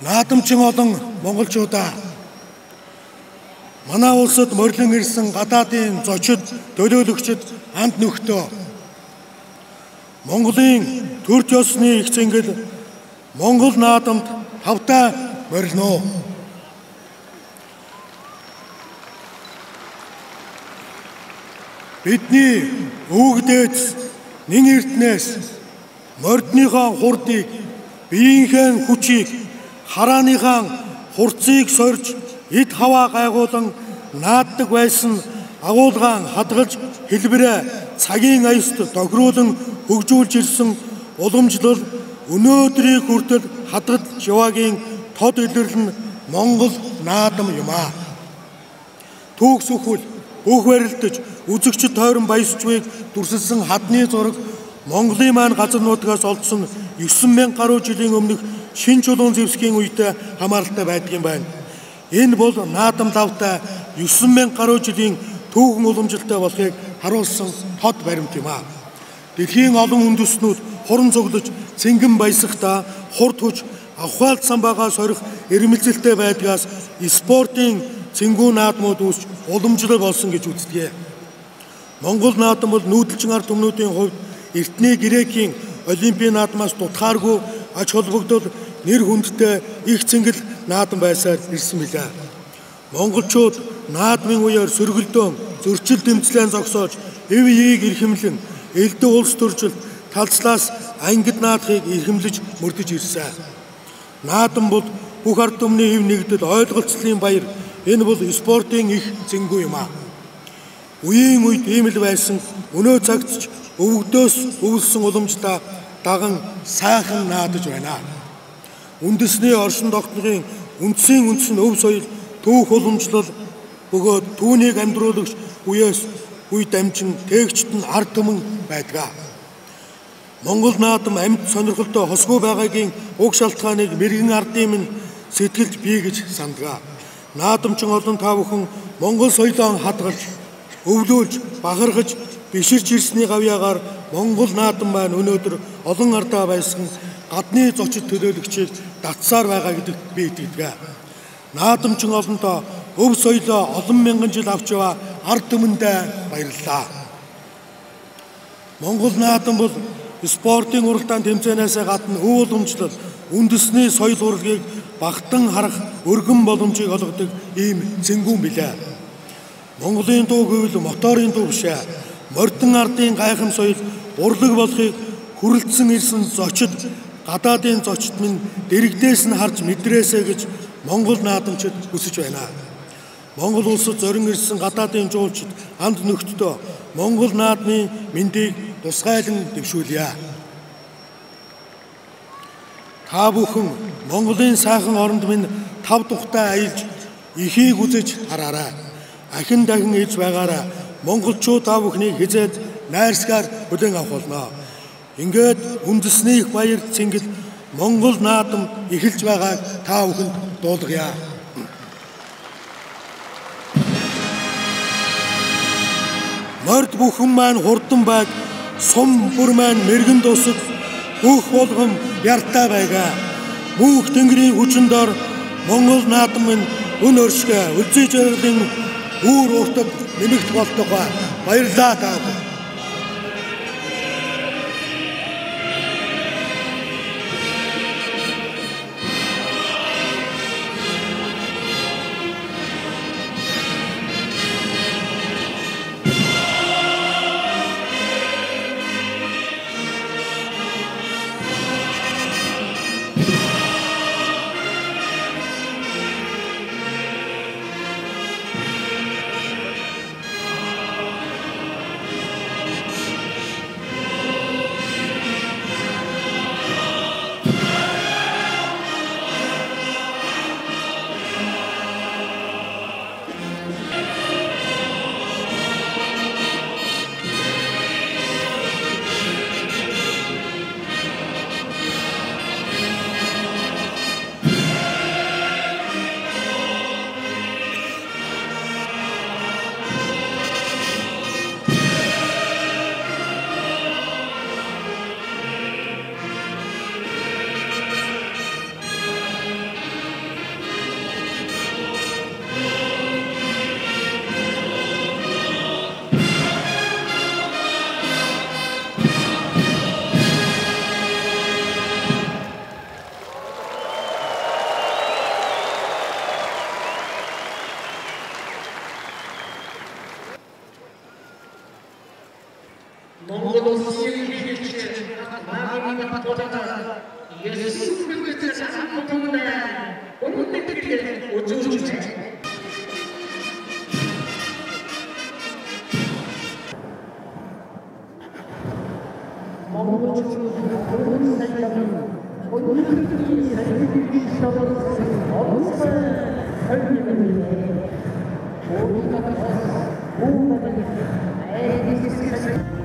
Наадамчин олон монголчуудаа манай улсад морилон ирсэн гадаадын зочид, төлөөлөгчд, анд нөхдөө Монголын төрч ёсны их цэнгэл Монгол наадамд тавтай морилно. Бидний өвгдөөц нэн эрднээс мордныхаа хурдыг, биеийнхээ хүчийг, харааныхаа хурцыг сорж эд хаваа гайгуулан нааддаг байсан агуулгаан хадгалж хэлбэрээ цагийн аяст догруулан хөгжүүлж ирсэн уламжлал өнөөдрийг хүртэл хадгалж яваагийн тод илэрлэл нь Монгол наадам юм аа. Түүх сүхвэл бүх барилдаж үзэгчд тойрон баясчвыг дүрсэлсэн хадны зураг Монголын маань газар нутгаас олдсон 9000 гаруй жилийн өмнөх шинэ чулуун зэвсгийн үедээ хамааралтай байдаг юм байна. Энэ бол наадам давтай 9000 гаруй жилийн түүхэн уламжлалтай болохыг харуулсан тод баримт юм аа. Дэлхийн олон үндэстнүүд хорон цуглаж цэнгэн баясахдаа хурд хүч авахаалт самбаагаа сорих эрмэлзэлтэй байдгаас спортын цэнгүү наадмууд үүсч уламжлал болсон гэж үздэг. Монгол наадам бол нүүдэлчин ард түмнүүдийн хувьд эртний Грекийн Олимпийн наадмаас дутхааргүй ач холбогдол нэр хүндтэй их цэнгэл наадам байсаар ирсэн билээ. Монголчууд наадмын үеэр сөргөлдөөн, зөрчил дэмцлэн зогсоож, эв эийг эрхэмлэн, элдэ улс төржил талцлаас ангид наадахыг эрхэмлэж мөрдөж ирсэн. Наадам бол бүх ард түмний хэв нэгдэл ойлголцлын баяр. Энэ бол спортын их зэнгүү юм аа. Үеийн үед ийм л байсан өнөө цагт ч өвгдөөс өвлсөн уламжлаа даган сайхан наадаж байна. Үндэсний оршин тогтнохын үндсийн үндэс нь өв соёл, түүх уламжлал бөгөөд түүнийг амьдруулагч үеэс үе дамжин тээгчт нь ард түмэн байдаг. Монгол наадам амьд сонирхолтой хосгүй байгаагийн уг шалтгааныг мэрэгэн ардын минь сэтгэлд бий гэж сандгаа. Наадамчин олон та бүхэн Монгол соёлоо хадгалж, өвлүүлж, бахархаж, биширж ирсний гавьяагаар Монгол наадам маань өнөөдөр олон ардаа байсан гадны зочид төлөөлөгчийг татсаар байгаа гэдэгт би итгэдэг. Наадамчин олонтоо өв соёлоо олон мянган жил авч яваа ард түмэндээ баярлалаа. Монгол наадам бол спортын уралдаан тэмцээнээс гадна өв уламжлал, үндэсний соёл урлагийг багтан харах өргөн боломжийг олгодог ийм зэнгүүн билээ. Монголын дуу гэвэл моторын дуу биш ээ. Мордон ардын гайхам соёл урлаг болохыг хүрэлцэн ирсэн зочид, гадаадын зочид минь дэрэгдээс нь харж мэдрээсэй гэж Монгол наадамчид хүсэж байна. Монгол улсад зорин ирсэн гадаадын жуулчид анд нөхдөдөө Монгол наадмын мэндийг тусгайлан дэвшүүлье. Та бүхэн Монголын сайхан оронд минь тав тухтай аялж ихийг үзэж хараарай. Ахин дахин иж байгаарай. Монголчууд та бүхнийг хизээд найрсгаар хүлээн авах болно. Ингээд үндэсний их баяр цэнгэл Монгол наадам эхэлж байгааг та бүхэнд дуулгая. Морд бүхэн маань хурдан байг, сум бүр маань мэрэгэн дусаг, бүх болгон яртай байгаа. Мөнх тэнгэрийн хүчин дор Монгол наадам минь үн өршгөө үлзий жаргалын үүр уртад нэмэгдэх болтугай. Баярлалаа та бүхэн. Монгол улсын хилчээр магийн баталгаа Есүс Христос хамтдаа өнөөдөр үзүүлж байна. Монголчууд өнөөдөр сайхан өнөөдрийн сайдын шавсан онцгой хөлбөмбөг. Өөрөөр хэлбэл